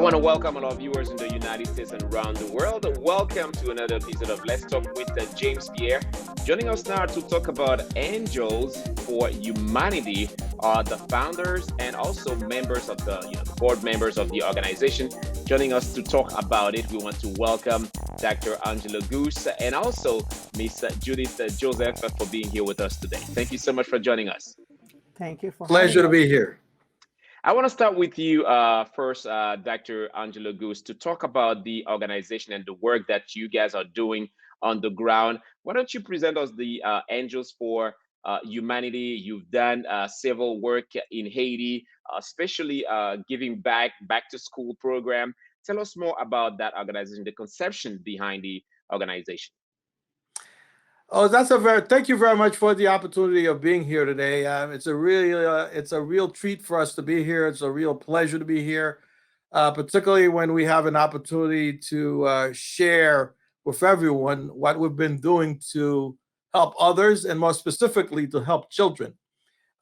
want to welcome all our viewers in the United States and around the world. Welcome to another episode of Let's Talk with James Pierre. Joining us now to talk about Angels for Humanity are the founders and also members of the board members of the organization. Joining us to talk about it, we want to welcome Dr. Angelo Gousse and also Ms. Judith Joseph for being here with us today. Thank you so much for joining us. Thank you for Pleasure to be here. I want to start with you first, Dr. Angelo Gousse, to talk about the organization and the work that you guys are doing on the ground. Why don't you present us the Angels for Humanity? You've done several work in Haiti, especially giving back to school program. Tell us more about that organization, the conception behind the organization. Oh, thank you very much for the opportunity of being here today. It's a real treat for us to be here. It's a real pleasure to be here, particularly when we have an opportunity to share with everyone what we've been doing to help others and more specifically to help children.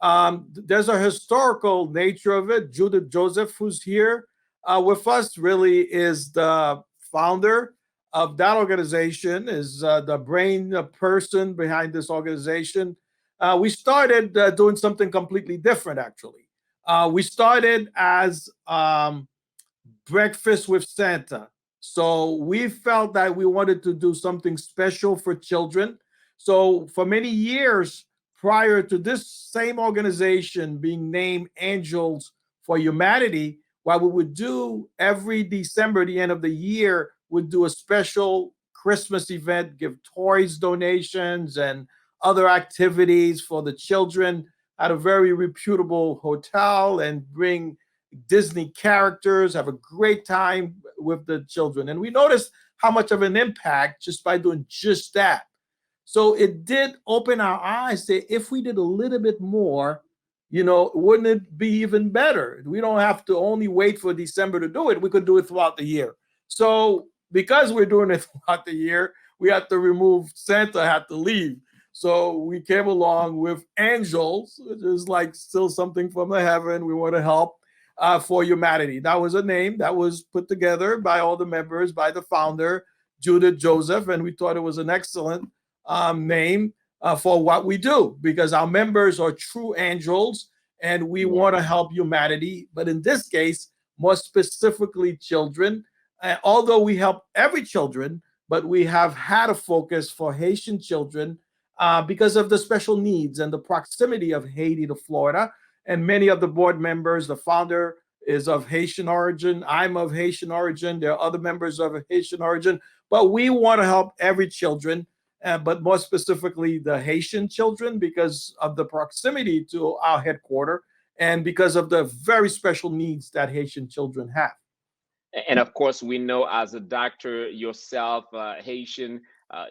There's a historical nature of it. Judith Joseph, who's here with us, really is the founder of that organization, is the brain person behind this organization. We started doing something completely different, actually. We started as Breakfast with Santa. So we felt that we wanted to do something special for children. So for many years prior to this same organization being named Angels for Humanity, what we would do every December, the end of the year, would do a special Christmas event, give toys donations and other activities for the children at a very reputable hotel and bring Disney characters, have a great time with the children. And we noticed how much of an impact just by doing just that. So it did open our eyes to, if we did a little bit more, wouldn't it be even better? We don't have to only wait for December to do it. We could do it throughout the year. So because we're doing it throughout the year, we had to remove Santa, had to leave. So we came along with Angels, which is like still something from the heaven. We want to help for humanity. That was a name that was put together by all the members, by the founder, Judith Joseph, and we thought it was an excellent name for what we do, because our members are true angels and we want to help humanity. But in this case, more specifically children. Although we help every children, but we have had a focus for Haitian children because of the special needs and the proximity of Haiti to Florida. And many of the board members, the founder is of Haitian origin. I'm of Haitian origin. There are other members of Haitian origin. But we want to help every children, but more specifically the Haitian children because of the proximity to our headquarters and because of the very special needs that Haitian children have. And of course, we know as a doctor yourself, Haitian,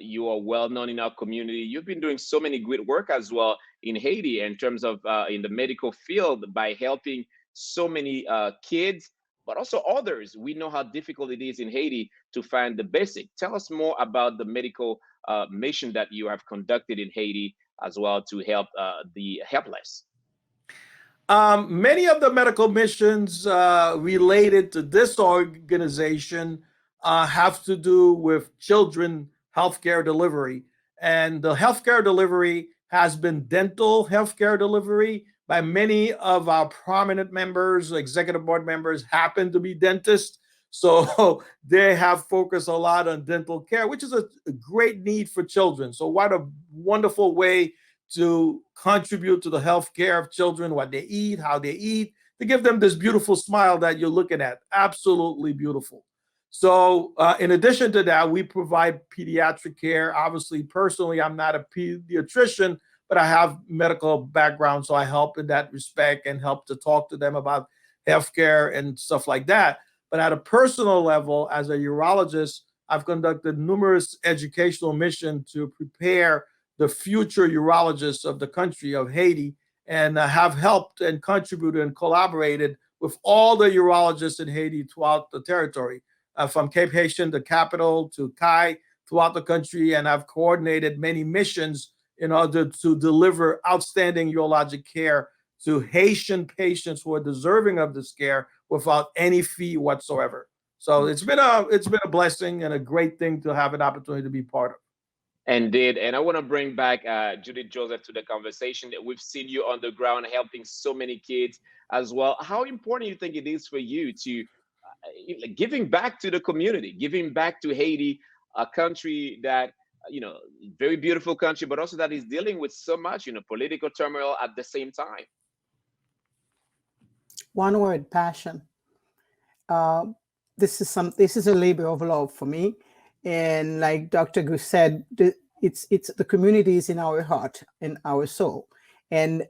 you are well known in our community. You've been doing so many great work as well in Haiti in terms of in the medical field by helping so many kids, but also others. We know how difficult it is in Haiti to find the basic. Tell us more about the medical mission that you have conducted in Haiti as well to help the helpless. Many of the medical missions related to this organization have to do with children healthcare delivery. And the healthcare delivery has been dental healthcare delivery by many of our prominent members, executive board members happen to be dentists. So they have focused a lot on dental care, which is a great need for children. So what a wonderful way to contribute to the health care of children, what they eat, how they eat, to give them this beautiful smile that you're looking at. Absolutely beautiful. So in addition to that, we provide pediatric care. Obviously, personally, I'm not a pediatrician, but I have medical background. So I help in that respect and help to talk to them about healthcare and stuff like that. But at a personal level, as a urologist, I've conducted numerous educational missions to prepare the future urologists of the country of Haiti, and have helped and contributed and collaborated with all the urologists in Haiti throughout the territory, from Cape Haitian, the capital, to Kai, throughout the country. And I've coordinated many missions in order to deliver outstanding urologic care to Haitian patients who are deserving of this care without any fee whatsoever. So it's been a blessing and a great thing to have an opportunity to be part of. Indeed. And I want to bring back Judith Joseph to the conversation. That we've seen you on the ground helping so many kids as well. How important do you think it is for you to giving back to the community, giving back to Haiti, a country that, very beautiful country, but also that is dealing with so much, political turmoil at the same time? One word: passion. This is a labor of love for me. And like Dr. Gousse said, it's the community is in our heart and our soul. And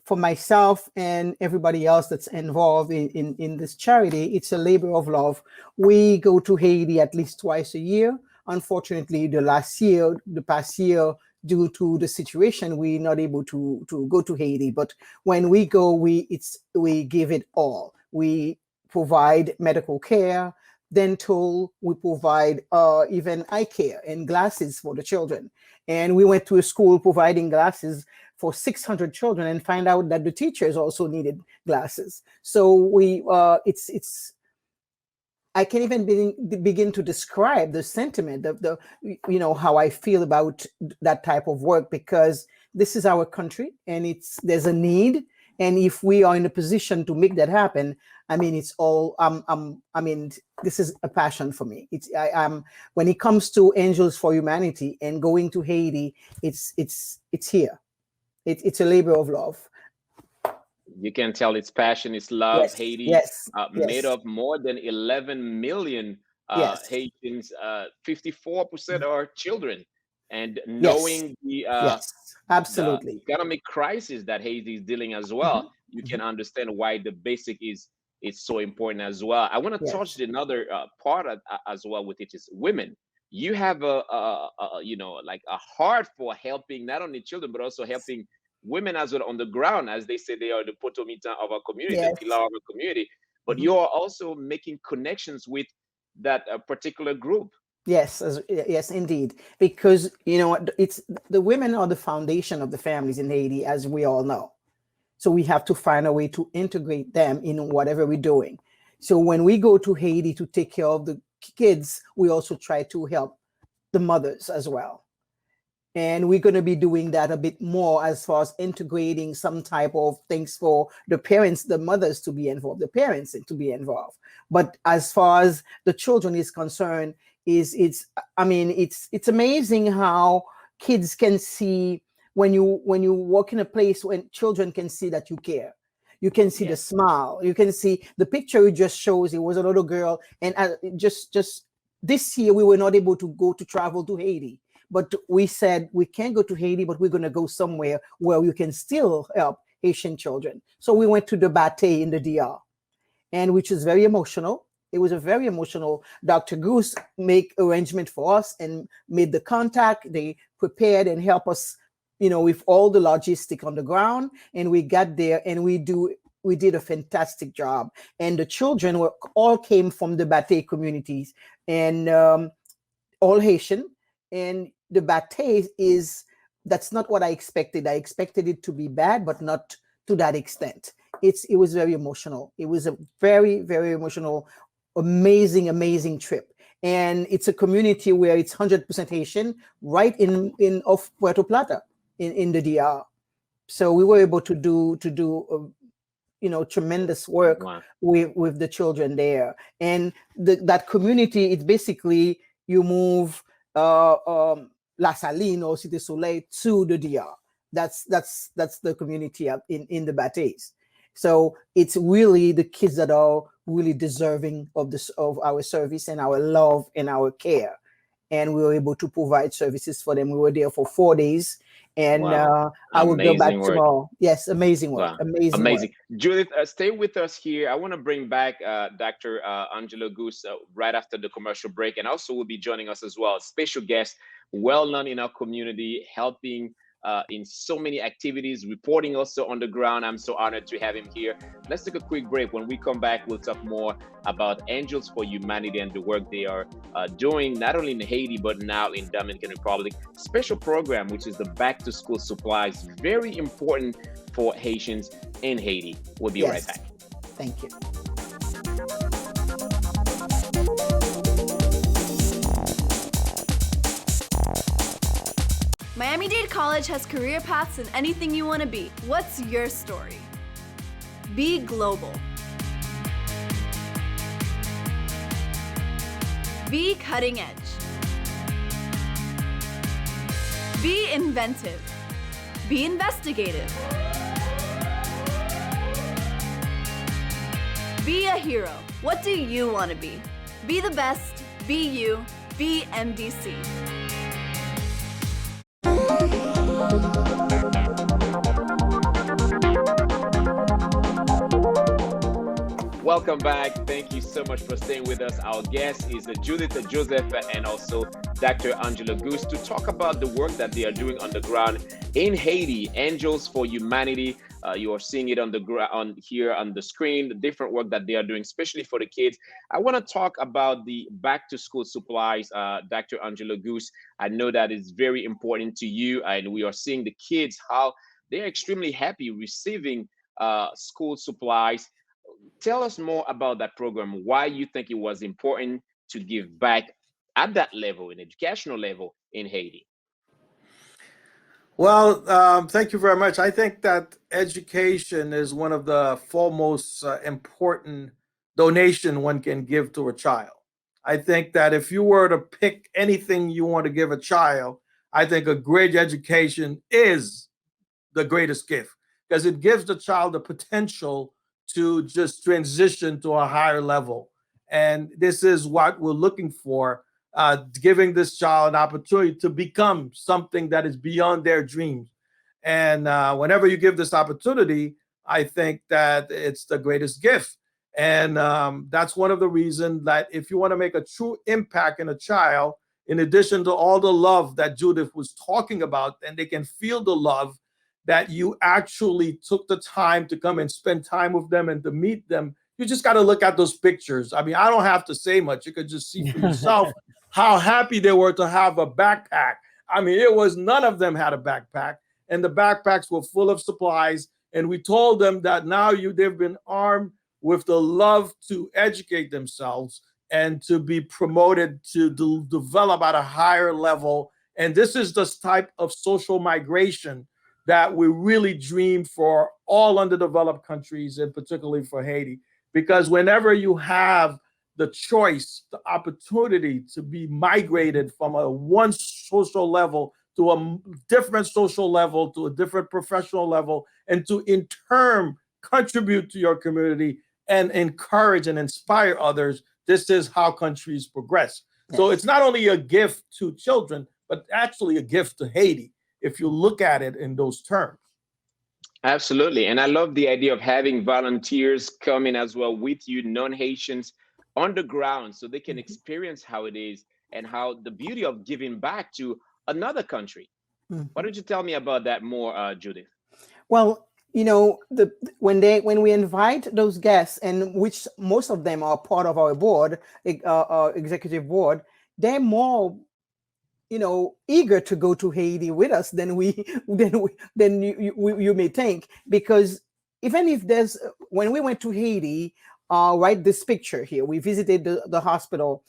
for myself and everybody else that's involved in this charity, it's a labor of love. We go to Haiti at least twice a year. Unfortunately, the past year, due to the situation, we're not able to go to Haiti. But when we go, we give it all. We provide medical care, dental, we provide even eye care and glasses for the children. And we went to a school providing glasses for 600 children and find out that the teachers also needed glasses. So we I can't even begin to describe the sentiment of how I feel about that type of work, because this is our country and there's a need. And if we are in a position to make that happen, I mean, it's all, this is a passion for me. When it comes to Angels for Humanity and going to Haiti, it's here. It's a labor of love. You can tell it's passion, it's love. Yes, Haiti, yes, made of more than 11 million yes, Haitians. 54% are children. And yes, knowing the yes, absolutely. economic crisis that Haiti is dealing as well, you can understand why the basic is so important as well. I want to Yes. touch another part as well with it is women. You have a like a heart for helping not only children but also helping women as well on the ground, as they say they are the potomita of our community, Yes. the pillar of our community. But you are also making connections with that particular group. Yes, yes, indeed. Because it's the women are the foundation of the families in Haiti, as we all know. So we have to find a way to integrate them in whatever we're doing. So when we go to Haiti to take care of the kids, we also try to help the mothers as well. And we're going to be doing that a bit more as far as integrating some type of things for the parents, the mothers to be involved, the parents to be involved. But as far as the children is concerned, it's amazing how kids can see when you walk in a place when children can see that you care. You can see the smile. You can see the picture it just shows. It was a little girl, and just this year we were not able to travel to Haiti. But we said we can't go to Haiti, but we're going to go somewhere where we can still help Haitian children. So we went to the Bate in the DR, and which is very emotional. It was a very emotional. Dr. Gousse make arrangement for us and made the contact. They prepared and helped us, with all the logistic on the ground. And we got there and we did a fantastic job. And the children all came from the Bate communities and all Haitian. And the Bate that's not what I expected. I expected it to be bad, but not to that extent. It was very emotional. It was a very, very emotional, amazing trip. And it's a community where it's 100% Haitian, right in off Puerto Plata in the DR. So we were able to do tremendous work with the children there. And that community, it's basically you move La Saline or Cité Soleil to the DR. That's the community in the Bates. So it's really the kids that are really deserving of our service and our love and our care. And we were able to provide services for them. We were there for 4 days. And I will go back tomorrow. Yes, amazing work. Wow. Amazing. Work. Judith, stay with us here. I want to bring back Dr. Angelo Gousse right after the commercial break, and also will be joining us as well. Special guest, well known in our community, helping in so many activities, reporting also on the ground. I'm so honored to have him here. Let's take a quick break. When we come back, we'll talk more about Angels for Humanity and the work they are doing, not only in Haiti, but now in Dominican Republic. Special program, which is the Back to School Supplies, very important for Haitians in Haiti. We'll be right back. Thank you. Miami-Dade College has career paths in anything you want to be. What's your story? Be global. Be cutting edge. Be inventive. Be investigative. Be a hero. What do you want to be? Be the best. Be you. Be MDC. Welcome back. Thank you so much for staying with us. Our guest is Judith Joseph and also Dr. Angelo Gousse to talk about the work that they are doing on the ground in Haiti, Angels for Humanity. You are seeing it on the ground here on the screen, the different work that they are doing, especially for the kids. I want to talk about the back to school supplies, Dr. Angelo Gousse. I know that is very important to you, and we are seeing the kids, how they're extremely happy receiving school supplies. Tell us more about that program, why you think it was important to give back at that level, an educational level in Haiti. Well, thank you very much. I think that education is one of the foremost important donation one can give to a child. I think that if you were to pick anything you want to give a child, I think a great education is the greatest gift because it gives the child the potential to just transition to a higher level. And this is what we're looking for, giving this child an opportunity to become something that is beyond their dreams. And whenever you give this opportunity, I think that it's the greatest gift. And that's one of the reasons that if you want to make a true impact in a child, in addition to all the love that Judith was talking about, and they can feel the love, that you actually took the time to come and spend time with them and to meet them. You just got to look at those pictures. I mean, I don't have to say much. You could just see for yourself how happy they were to have a backpack. I mean, none of them had a backpack, and the backpacks were full of supplies. And we told them that now they've been armed with the love to educate themselves and to be promoted to develop at a higher level. And this is the type of social migration that we really dream for all underdeveloped countries, and particularly for Haiti. Because whenever you have the choice, the opportunity to be migrated from one social level to a different social level, to a different professional level, and to in turn contribute to your community and encourage and inspire others, this is how countries progress. Yes. So it's not only a gift to children, but actually a gift to Haiti, if you look at it in those terms. Absolutely. And I love the idea of having volunteers come in as well with you, non-Haitians, on the ground so they can experience how it is and how the beauty of giving back to another country. Why don't you tell me about that more, Judith? Well, you know, when we invite those guests, and which most of them are part of our board, executive board, they're more, you know, eager to go to Haiti with us than you may think, because even if when we went to Haiti, right, this picture here, we visited the hospital.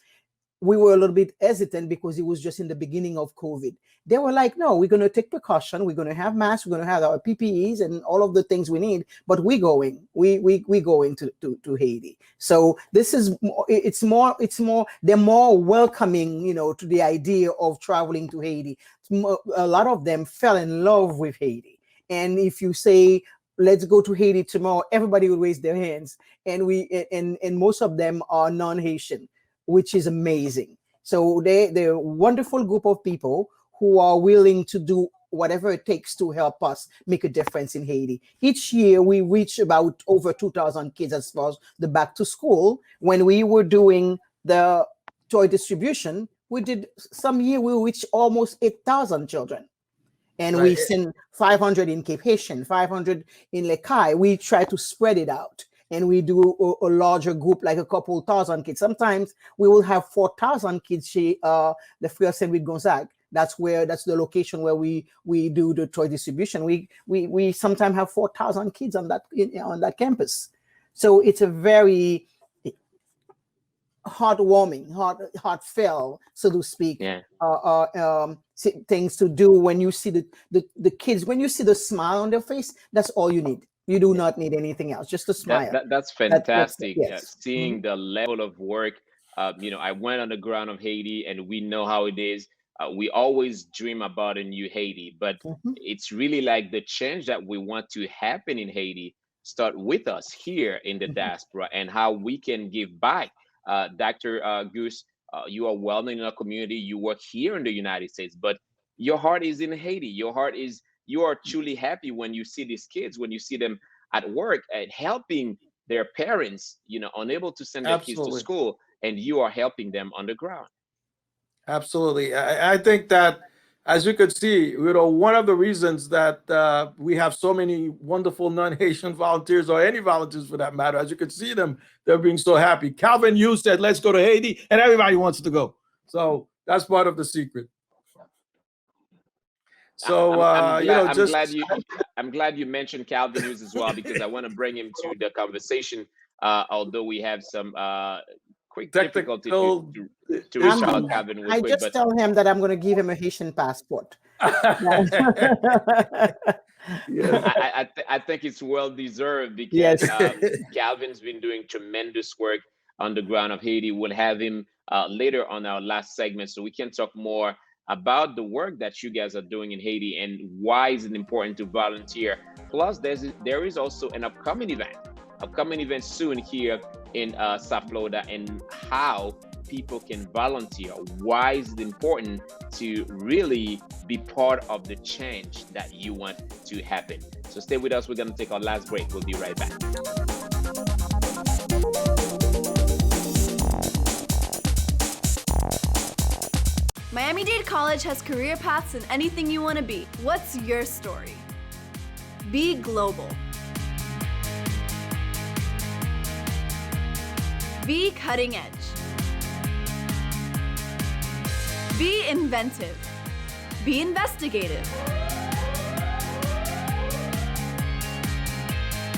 We were a little bit hesitant because it was just in the beginning of COVID. They were like, no, we're going to take precaution. We're going to have masks. We're going to have our PPEs and all of the things we need, but we're going to Haiti. So this is, it's more, they're more welcoming, you know, to the idea of traveling to Haiti. A lot of them fell in love with Haiti. And if you say, let's go to Haiti tomorrow, everybody will raise their hands. And most of them are non-Haitian, which is amazing. So they're a wonderful group of people who are willing to do whatever it takes to help us make a difference in Haiti. Each year we reach about over 2,000 kids as far as the back to school. When we were doing the toy distribution, some year we reached almost 8,000 children. and Right. we send 500 in Cape Haitian, 500 in Lekai. We try to spread it out, and we do a larger group, like a couple thousand kids. Sometimes we will have 4,000 kids. The Frère Saint-Louis Gonzague. That's the location where we do the toy distribution. We sometimes have 4,000 kids on that campus. So it's a very heartwarming, heartfelt, so to speak, things to do when you see the kids, when you see the smile on their face. That's all you need. You do not need anything else, just a smile. That's fantastic. Yes. Seeing the level of work. I went on the ground of Haiti, and we know how it is. We always dream about a new Haiti, but it's really like the change that we want to happen in Haiti start with us here in the diaspora, and how we can give back. Dr. Gousse, you are well known in our community. You work here in the United States, but your heart is in Haiti. You are truly happy when you see these kids, when you see them at work and helping their parents, unable to send their kids to school, and you are helping them on the ground. Absolutely. I think that, as you could see, one of the reasons that we have so many wonderful non-Haitian volunteers, or any volunteers for that matter, as you could see them, they're being so happy. Calvin, you said, let's go to Haiti, and everybody wants to go. So that's part of the secret. So I'm glad you mentioned Calvin Hughes as well, because I want to bring him to the conversation. Although we have some quick difficulty to reach out Calvin. I just tell him that I'm going to give him a Haitian passport. I think it's well deserved, because Calvin's been doing tremendous work on the ground of Haiti. We'll have him later on our last segment, so we can talk more about the work that you guys are doing in Haiti and why is it important to volunteer. Plus, there is also an upcoming event soon here in South Florida, and how people can volunteer. Why is it important to really be part of the change that you want to happen? So stay with us. We're going to take our last break. We'll be right back. Miami-Dade College has career paths in anything you want to be. What's your story? Be global. Be cutting edge. Be inventive. Be investigative.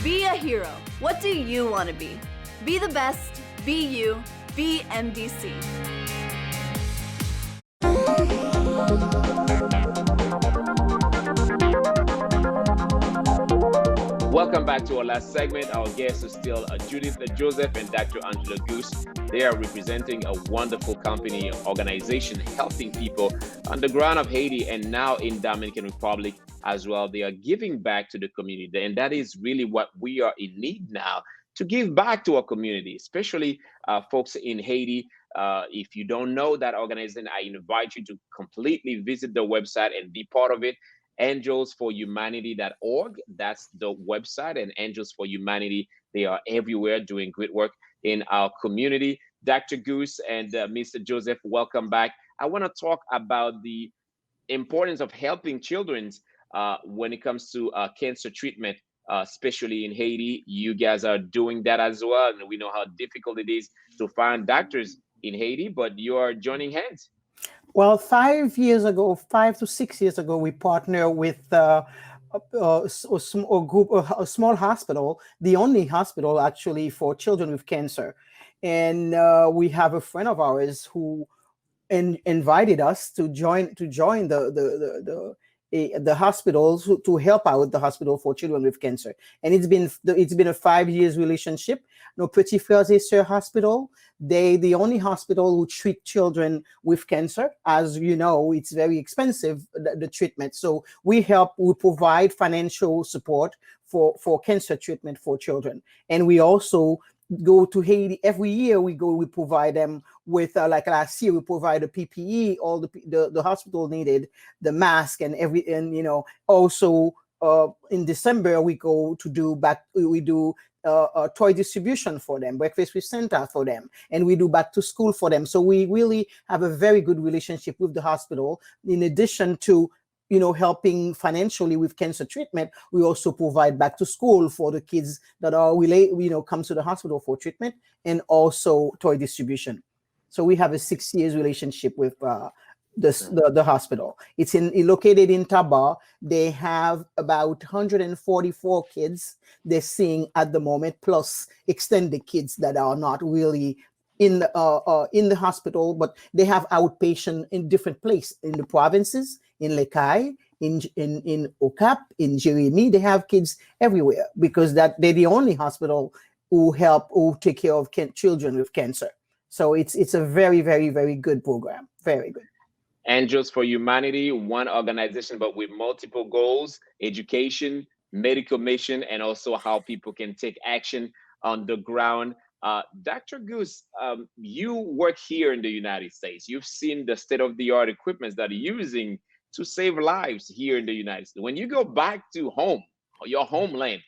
Be a hero. What do you want to be? Be the best. Be you. Be MDC. Welcome back to our last segment. Our guests are still Judith Joseph and Dr. Angelo Gousse. They are representing a wonderful company, organization, helping people on the ground of Haiti and now in Dominican Republic as well. They are giving back to the community, and that is really what we are in need now, to give back to our community, especially folks in Haiti. If you don't know that organization, I invite you to completely visit the website and be part of it. AngelsForHumanity.org. That's the website. And Angels for Humanity, they are everywhere doing great work in our community. Dr. Gousse and Mr. Joseph, welcome back. I want to talk about the importance of helping children when it comes to cancer treatment, especially in Haiti. You guys are doing that as well. And we know how difficult it is to find doctors in Haiti, but you are joining hands. Well, 5 to 6 years ago, we partnered with a small hospital, the only hospital actually for children with cancer. And we have a friend of ours who invited us to join the hospitals to help out the hospital for children with cancer. And it's been a 5 years relationship. Petit Frères et Sœurs Hospital, the only hospital who treat children with cancer. As you know, it's very expensive, the treatment. So we provide financial support for cancer treatment for children. And we also go to Haiti every year. We provide them with like last year, we provide the PPE, all the hospital needed, the mask and also in December we do toy distribution for them, breakfast with Santa for them, and we do back to school for them. So we really have a very good relationship with the hospital, in addition to helping financially with cancer treatment, we also provide back to school for the kids that are come to the hospital for treatment, and also toy distribution. So we have a 6 years relationship with the hospital. It's located in Taba. They have about 144 kids they're seeing at the moment, plus extended kids that are not really in the hospital, but they have outpatient in different places in the provinces, in Lekai, in Okap, in Jeremy. They have kids everywhere because they're the only hospital who take care of children with cancer. So it's a very, very, very good program. Very good. Angels for Humanity, one organization, but with multiple goals: education, medical mission, and also how people can take action on the ground. Dr. Gousse, you work here in the United States. You've seen the state-of-the-art equipment that are using to save lives here in the United States. When you go back to home, your homeland,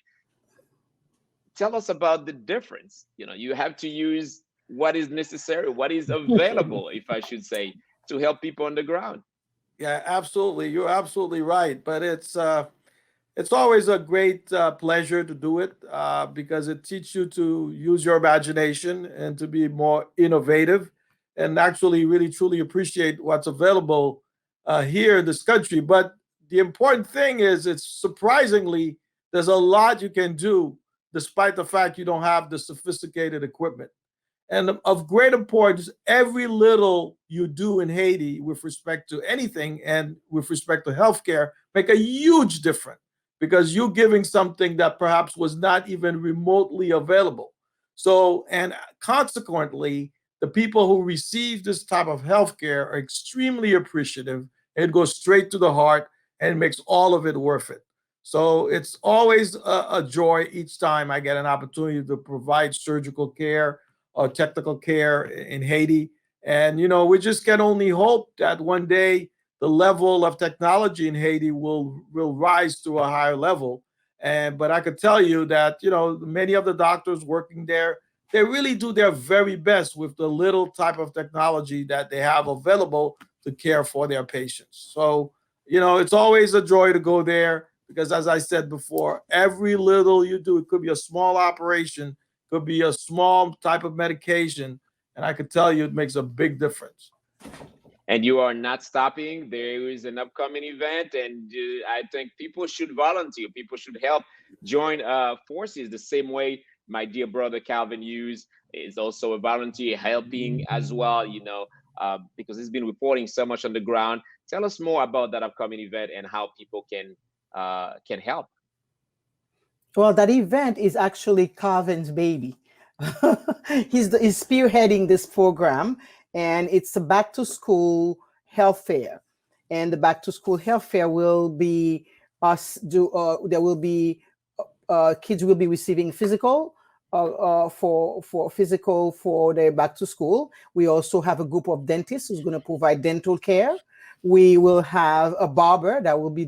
tell us about the difference. You have to use what is necessary, what is available, if I should say, to help people on the ground. Yeah, absolutely. You're absolutely right. But it's always a great pleasure to do it because it teaches you to use your imagination and to be more innovative and actually really truly appreciate what's available here in this country. But the important thing is, it's surprisingly, there's a lot you can do despite the fact you don't have the sophisticated equipment. And of great importance, every little you do in Haiti with respect to anything and with respect to healthcare make a huge difference, because you're giving something that perhaps was not even remotely available. So, and consequently, the people who receive this type of healthcare are extremely appreciative. It goes straight to the heart and makes all of it worth it. So it's always a joy each time I get an opportunity to provide surgical care or technical care in Haiti. And, we just can only hope that one day the level of technology in Haiti will rise to a higher level. But I could tell you that, many of the doctors working there, they really do their very best with the little type of technology that they have available to care for their patients. So, it's always a joy to go there because, as I said before, every little you do, it could be a small operation, could be a small type of medication, and I could tell you it makes a big difference. And you are not stopping. There is an upcoming event, and I think people should volunteer. People should help join forces the same way my dear brother Calvin Hughes is also a volunteer helping as well, because he's been reporting so much on the ground. Tell us more about that upcoming event and how people can help. Well, that event is actually Calvin's baby. He's spearheading this program, and it's a back to school health fair. And the back to school health fair will be there will be kids will be receiving physical for their back to school. We also have a group of dentists who's going to provide dental care. We will have a barber that will be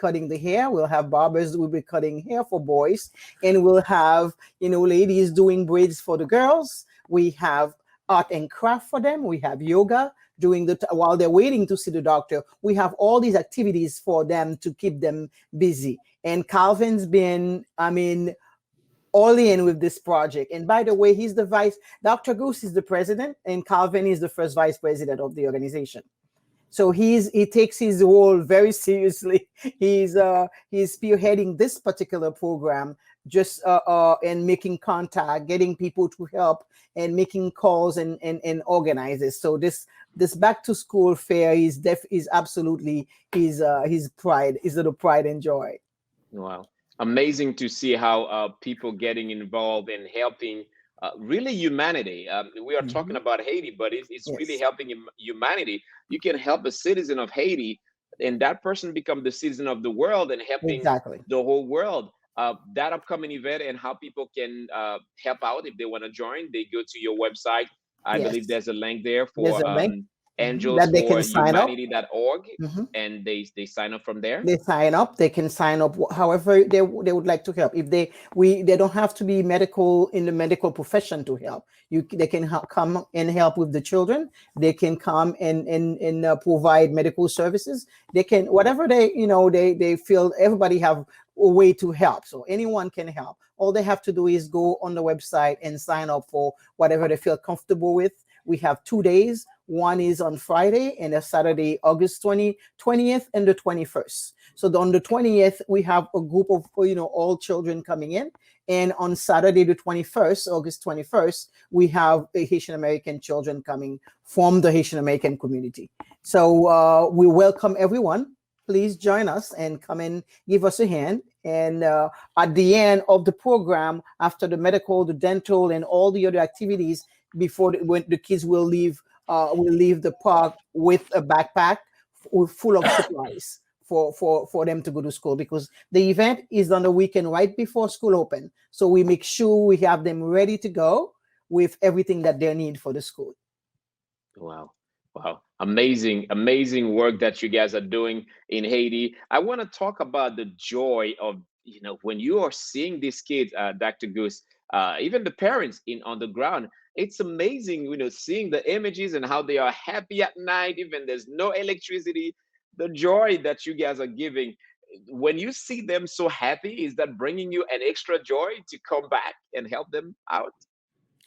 cutting the hair. We'll have barbers that will be cutting hair for boys, and we'll have ladies doing braids for the girls. We have art and craft for them. We have yoga while they're waiting to see the doctor. We have all these activities for them to keep them busy. And Calvin's been, all in with this project. And by the way, he's the Dr. Gousse is the president, and Calvin is the first vice president of the organization. So he takes his role very seriously. He's spearheading this particular program, just and making contact, getting people to help, and making calls and organize it. So this back to school fair is absolutely his pride, his little pride and joy. Wow, amazing to see how people getting involved in helping. Really humanity. We are talking about Haiti, but it's yes, really helping humanity. You can help a citizen of Haiti, and that person become the citizen of the world and helping the whole world. That upcoming event and how people can help out if they want to join, they go to your website. I believe there's a link there for Angels that they for can sign up. Humanity.org, Mhm. and they sign up from there. They sign up. They can sign up however they would like to help. If they don't have to be medical in the medical profession to help. They can come and help with the children. They can come and provide medical services. They can whatever they feel. Everybody have a way to help, so anyone can help. All they have to do is go on the website and sign up for whatever they feel comfortable with. We have 2 days. One is on Friday and a Saturday, August 20th and the 21st. So on the 20th, we have a group of, all children coming in. And on Saturday, the 21st, August 21st, we have Haitian American children coming from the Haitian American community. So we welcome everyone. Please join us and come and give us a hand. And at the end of the program, after the medical, the dental, and all the other activities, when the kids will leave the park with a backpack full of supplies for them to go to school, because the event is on the weekend right before school open. So we make sure we have them ready to go with everything that they need for the school. Wow. Amazing work that you guys are doing in Haiti. I want to talk about the joy of, when you are seeing these kids, Dr. Gousse, even the parents on the ground. It's amazing, seeing the images and how they are happy at night, even there's no electricity, the joy that you guys are giving. When you see them so happy, is that bringing you an extra joy to come back and help them out?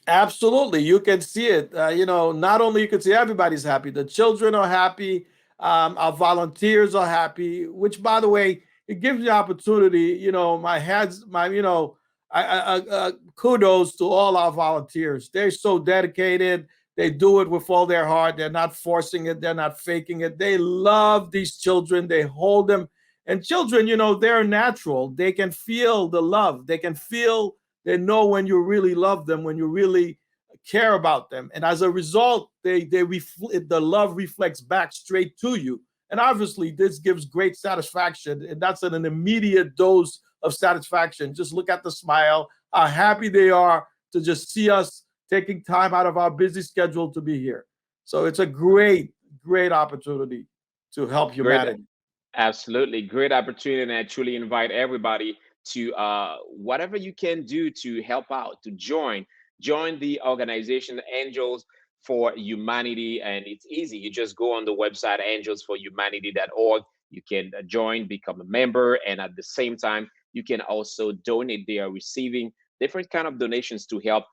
Absolutely. You can see it. Not only you can see everybody's happy, the children are happy, our volunteers are happy, which, by the way, it gives me opportunity, kudos to all our volunteers. They're so dedicated. They do it with all their heart. They're not forcing it. They're not faking it. They love these children. They hold them. And children, they're natural. They can feel the love. They know when you really love them, when you really care about them. And as a result, the love reflects back straight to you. And obviously, this gives great satisfaction. And that's an immediate dose of satisfaction. Just look at the smile, how happy they are to just see us taking time out of our busy schedule to be here. So it's a great opportunity to help humanity. Absolutely. Great opportunity. And I truly invite everybody to whatever you can do to help out, to join the organization Angels for Humanity. And it's easy. You just go on the website, angelsforhumanity.org. You can join, become a member, and at the same time, you can also donate. They are receiving different kind of donations to help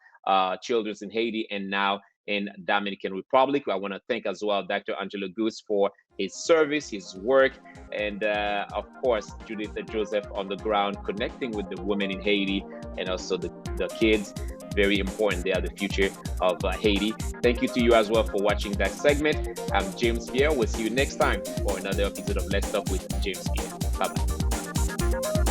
children in Haiti and now in Dominican Republic. I want to thank as well Dr. Angelo Gousse for his service, his work, and of course, Judith Joseph on the ground, connecting with the women in Haiti and also the kids. Very important. They are the future of Haiti. Thank you to you as well for watching that segment. I'm James Pierre. We'll see you next time for another episode of Let's Talk with James Pierre. Bye-bye.